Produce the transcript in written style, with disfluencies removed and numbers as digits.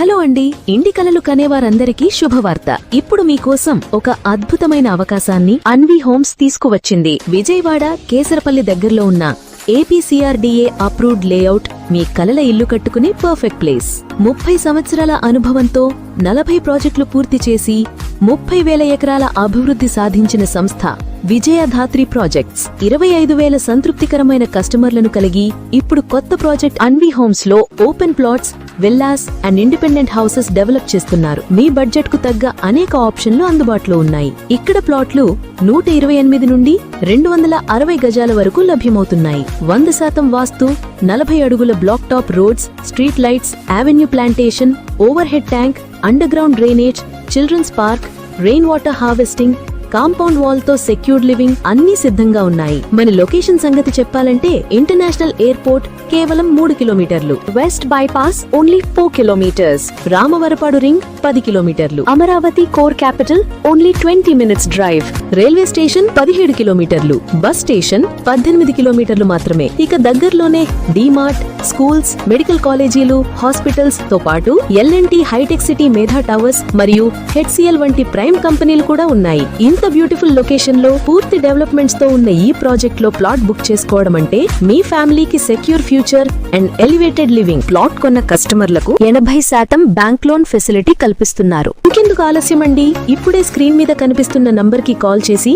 Hello అండి, ఇంటి కలలు కనేవారందరికీ శుభవార్త. ఇప్పుడు మీకోసం ఒక అద్భుతమైన అవకాశాన్ని అన్వి హోమ్స్ తీసుకువచ్చింది. విజయవాడ కేసరపల్లి దగ్గరలో ఉన్న ఏపీసీఆర్డీఏ అప్రూవ్డ్ లేఅవుట్ మీ కలల ఇల్లు కట్టుకునే పర్ఫెక్ట్ ప్లేస్. 30 సంవత్సరాల అనుభవంతో 40 ప్రాజెక్టులు పూర్తి చేసి 30,000 ఎకరాల అభివృద్ధి సాధించిన సంస్థ విజయధాత్రి ప్రాజెక్ట్స్. 25,000 సంతృప్తికరమైన కస్టమర్లను కలిగి ఇప్పుడు కొత్త ప్రాజెక్ట్ అన్వి హోమ్స్ లో open plots, villas and independent houses develop చేస్తున్నారు. మీ బడ్జెట్ కు తగ్గ అనేక ఆప్షన్లు అందుబాటులో ఉన్నాయి. ఇక్కడ ప్లాట్లు 128 నుండి 260 గజాల వరకు లభ్యమవుతున్నాయి. 100% వాస్తు, 40 అడుగుల black top roads, street lights, avenue plantation, overhead tank, underground drainage, children's park, rain water harvesting, compound wall తో సెక్యూర్డ్ లివింగ్ అన్ని సిద్ధంగా ఉన్నాయి. మన లొకేషన్ సంగతి చెప్పాలంటే ఇంటర్నేషనల్ ఎయిర్పోర్ట్ కేవలం 3 కిలోమీటర్లు, west bypass only 4 kilometres, Ramavarapadu ring 10 కిలోమీటర్లు, Amaravati core capital only 20 minutes drive, railway station 17 కిలోమీటర్లు, బస్ స్టేషన్ 18 కిలోమీటర్లు మాత్రమే. ఇక దగ్గరలోనే డీమార్ట్, స్కూల్స్, మెడికల్ కాలేజీలు, హాస్పిటల్స్ తో పాటు ఎల్ఎన్టీ, హైటెక్ సిటీ, మేధా టవర్స్ మరియు హెచ్సిఎల్ వంటి ప్రైమ్ కంపెనీలు కూడా ఉన్నాయి. ఇంత బ్యూటిఫుల్ లొకేషన్ లో పూర్తి డెవలప్మెంట్స్ తో ఉన్న ఈ ప్రాజెక్ట్ లో ప్లాట్ బుక్ చేసుకోవడం అంటే మీ ఫ్యామిలీకి secure future and elevated living. Plot కొన్న కస్టమర్లకు 80% బ్యాంక్ లోన్ ఫెసిలిటీ కల్పిస్తున్నారు. ఇంకెందుకు ఆలస్యం అండి, ఇప్పుడే స్క్రీన్ మీద కనిపిస్తున్న నంబర్ కి కాల్ చేసి